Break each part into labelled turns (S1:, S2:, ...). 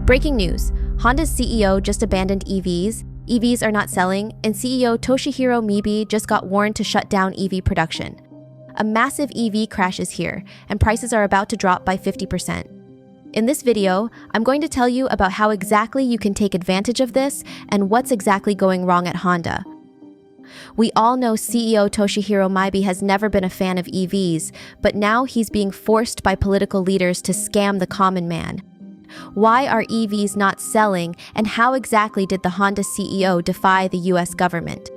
S1: Breaking news, Honda's CEO just abandoned EVs, EVs are not selling, and CEO Toshihiro Mibe just got warned to shut down EV production. A massive EV crash is here, and prices are about to drop by 50%. In this video, I'm going to tell you about how exactly you can take advantage of this and what's exactly going wrong at Honda. We all know CEO Toshihiro Mibe has never been a fan of EVs, but now he's being forced by political leaders to scam the common man. Why are EVs not selling, and how exactly did the Honda CEO defy the US government?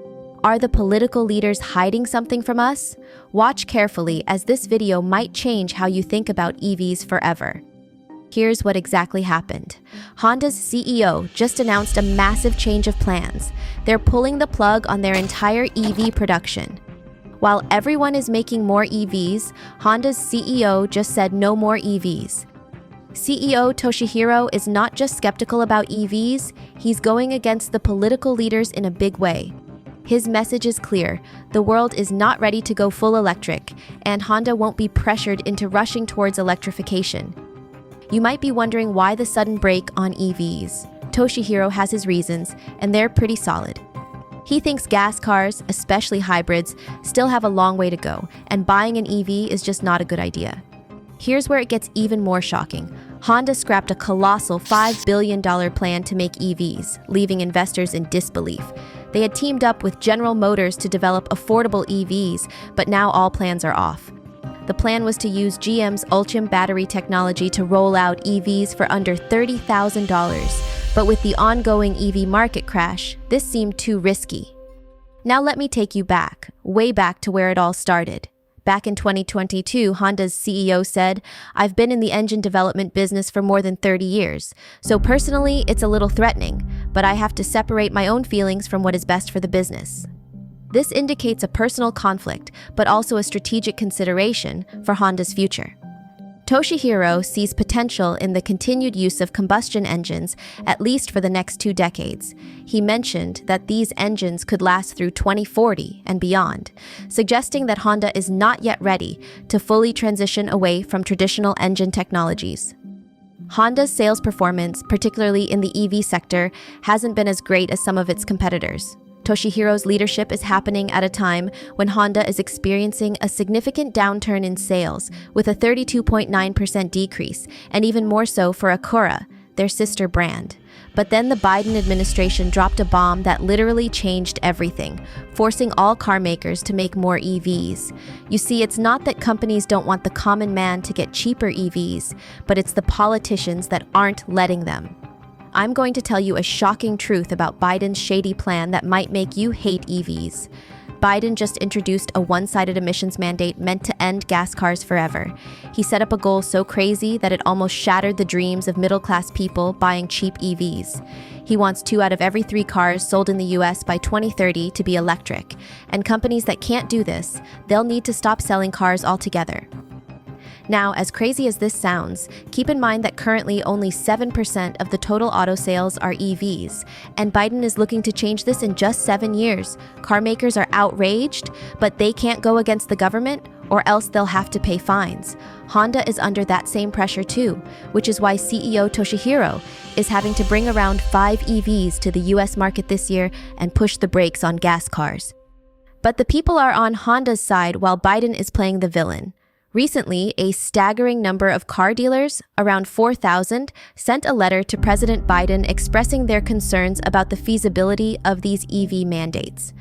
S1: Are the political leaders hiding something from us? Watch carefully, as this video might change how you think about EVs forever. Here's what exactly happened. Honda's CEO just announced a massive change of plans. They're pulling the plug on their entire EV production. While everyone is making more EVs, Honda's CEO just said no more EVs. CEO Toshihiro is not just skeptical about EVs, he's going against the political leaders in a big way. His message is clear: the world is not ready to go full electric, and Honda won't be pressured into rushing towards electrification. You might be wondering why the sudden break on EVs. Toshihiro has his reasons, and they're pretty solid. He thinks gas cars, especially hybrids, still have a long way to go, and buying an EV is just not a good idea. Here's where it gets even more shocking. Honda scrapped a colossal $5 billion plan to make EVs, leaving investors in disbelief. They had teamed up with General Motors to develop affordable EVs, but now all plans are off. The plan was to use GM's Ultium battery technology to roll out EVs for under $30,000, but with the ongoing EV market crash, this seemed too risky. Now let me take you back, way back to where it all started. Back in 2022, Honda's CEO said, "I've been in the engine development business for more than 30 years, so personally, it's a little threatening, but I have to separate my own feelings from what is best for the business." This indicates a personal conflict, but also a strategic consideration for Honda's future. Toshihiro sees potential in the continued use of combustion engines, at least for the next 2 decades. He mentioned that these engines could last through 2040 and beyond, suggesting that Honda is not yet ready to fully transition away from traditional engine technologies. Honda's sales performance, particularly in the EV sector, hasn't been as great as some of its competitors. Toshihiro's leadership is happening at a time when Honda is experiencing a significant downturn in sales, with a 32.9% decrease, and even more so for Acura, their sister brand. But then the Biden administration dropped a bomb that literally changed everything, forcing all car makers to make more EVs. You see, it's not that companies don't want the common man to get cheaper EVs, but it's the politicians that aren't letting them. I'm going to tell you a shocking truth about Biden's shady plan that might make you hate EVs. Biden just introduced a one-sided emissions mandate meant to end gas cars forever. He set up a goal so crazy that it almost shattered the dreams of middle-class people buying cheap EVs. He wants 2 out of every 3 cars sold in the US by 2030 to be electric, and companies that can't do this, they'll need to stop selling cars altogether. Now, as crazy as this sounds, keep in mind that currently only 7% of the total auto sales are EVs, and Biden is looking to change this in just 7 years. Car makers are outraged, but they can't go against the government, or else they'll have to pay fines. Honda is under that same pressure too, which is why CEO Toshihiro is having to bring around 5 EVs to the US market this year and push the brakes on gas cars. But the people are on Honda's side while Biden is playing the villain. Recently, a staggering number of car dealers, around 4,000, sent a letter to President Biden expressing their concerns about the feasibility of these EV mandates.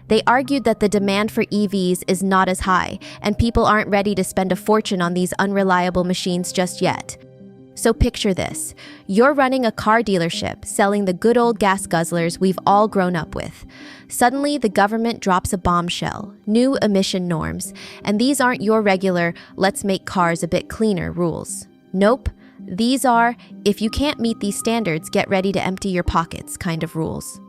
S1: They argued that the demand for EVs is not as high, and people aren't ready to spend a fortune on these unreliable machines just yet. So picture this. You're running a car dealership, selling the good old gas guzzlers we've all grown up with. Suddenly, the government drops a bombshell, new emission norms, and these aren't your regular, let's make cars a bit cleaner rules. Nope, these are, if you can't meet these standards, get ready to empty your pockets kind of rules.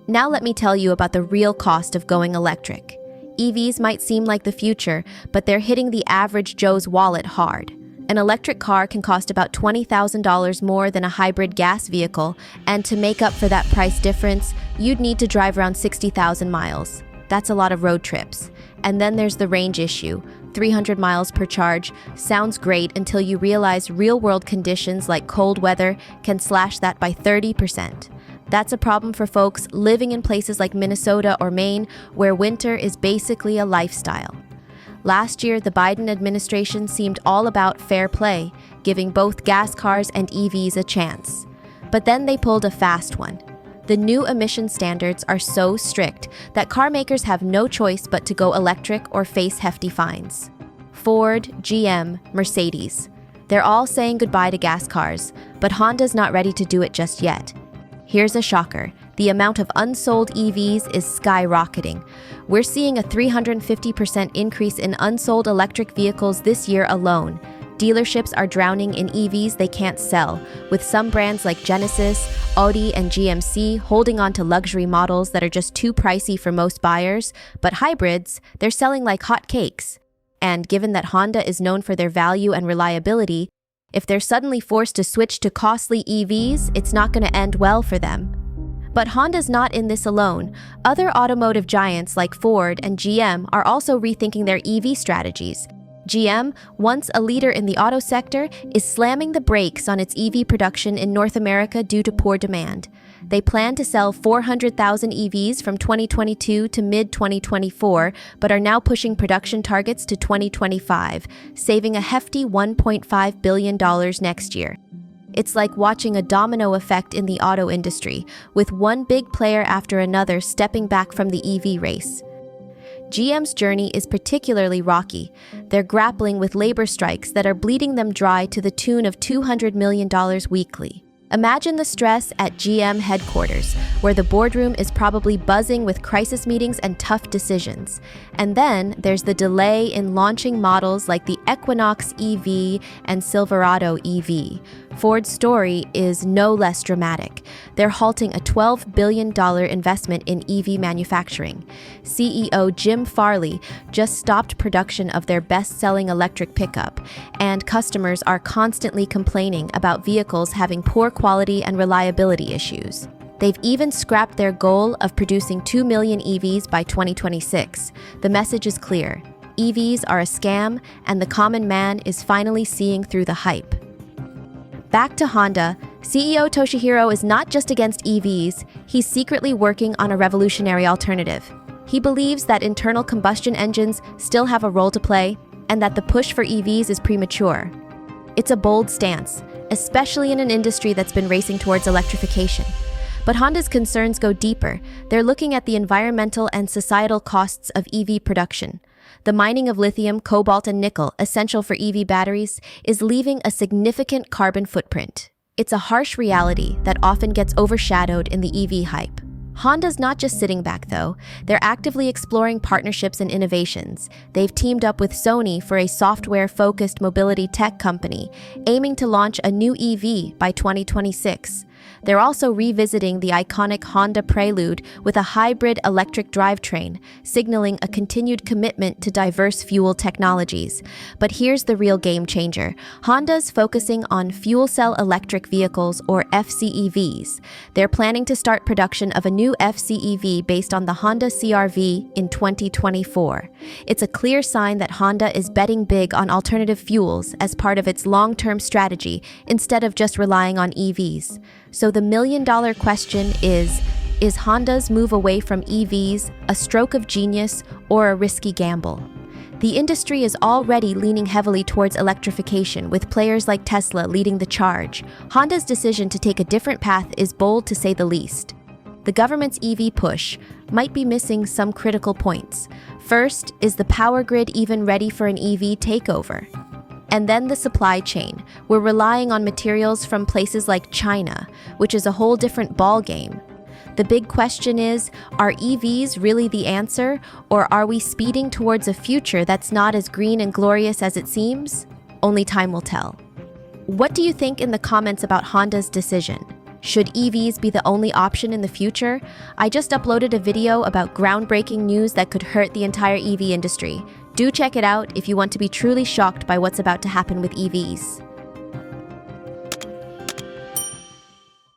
S1: Now let me tell you about the real cost of going electric. EVs might seem like the future, but they're hitting the average Joe's wallet hard. An electric car can cost about $20,000 more than a hybrid gas vehicle, and to make up for that price difference, you'd need to drive around 60,000 miles. That's a lot of road trips. And then there's the range issue. 300 miles per charge sounds great until you realize real-world conditions like cold weather can slash that by 30%. That's a problem for folks living in places like Minnesota or Maine, where winter is basically a lifestyle. Last year, the Biden administration seemed all about fair play, giving both gas cars and EVs a chance. But then they pulled a fast one. The new emission standards are so strict that car makers have no choice but to go electric or face hefty fines. Ford, GM, Mercedes. They're all saying goodbye to gas cars, but Honda's not ready to do it just yet. Here's a shocker. The amount of unsold EVs is skyrocketing. We're seeing a 350% increase in unsold electric vehicles this year alone. Dealerships are drowning in EVs they can't sell, with some brands like Genesis, Audi, and GMC holding on to luxury models that are just too pricey for most buyers, but hybrids, they're selling like hotcakes. And given that Honda is known for their value and reliability, if they're suddenly forced to switch to costly EVs, it's not going to end well for them. But Honda's not in this alone. Other automotive giants like Ford and GM are also rethinking their EV strategies. GM, once a leader in the auto sector, is slamming the brakes on its EV production in North America due to poor demand. They plan to sell 400,000 EVs from 2022 to mid-2024, but are now pushing production targets to 2025, saving a hefty $1.5 billion next year. It's like watching a domino effect in the auto industry, with one big player after another stepping back from the EV race. GM's journey is particularly rocky. They're grappling with labor strikes that are bleeding them dry to the tune of $200 million weekly. Imagine the stress at GM headquarters, where the boardroom is probably buzzing with crisis meetings and tough decisions. And then there's the delay in launching models like the Equinox EV and Silverado EV. Ford's story is no less dramatic. They're halting a $12 billion investment in EV manufacturing. CEO Jim Farley just stopped production of their best-selling electric pickup, and customers are constantly complaining about vehicles having poor quality and reliability issues. They've even scrapped their goal of producing 2 million EVs by 2026. The message is clear. EVs are a scam, and the common man is finally seeing through the hype. Back to Honda, CEO Toshihiro is not just against EVs, he's secretly working on a revolutionary alternative. He believes that internal combustion engines still have a role to play, and that the push for EVs is premature. It's a bold stance, especially in an industry that's been racing towards electrification. But Honda's concerns go deeper. They're looking at the environmental and societal costs of EV production. The mining of lithium, cobalt, and nickel, essential for EV batteries, is leaving a significant carbon footprint. It's a harsh reality that often gets overshadowed in the EV hype. Honda's not just sitting back, though. They're actively exploring partnerships and innovations. They've teamed up with Sony for a software-focused mobility tech company, aiming to launch a new EV by 2026. They're also revisiting the iconic Honda Prelude with a hybrid electric drivetrain, signaling a continued commitment to diverse fuel technologies. But here's the real game changer. Honda's focusing on fuel cell electric vehicles, or FCEVs. They're planning to start production of a new FCEV based on the Honda CR-V in 2024. It's a clear sign that Honda is betting big on alternative fuels as part of its long-term strategy instead of just relying on EVs. So the million-dollar question is Honda's move away from EVs a stroke of genius or a risky gamble? The industry is already leaning heavily towards electrification, with players like Tesla leading the charge. Honda's decision to take a different path is bold, to say the least. The government's EV push might be missing some critical points. First, is the power grid even ready for an EV takeover? And then the supply chain. We're relying on materials from places like China, which is a whole different ballgame. The big question is, are EVs really the answer, or are we speeding towards a future that's not as green and glorious as it seems? Only time will tell. What do you think in the comments about Honda's decision? Should EVs be the only option in the future? I just uploaded a video about groundbreaking news that could hurt the entire EV industry. Do check it out if you want to be truly shocked by what's about to happen with EVs.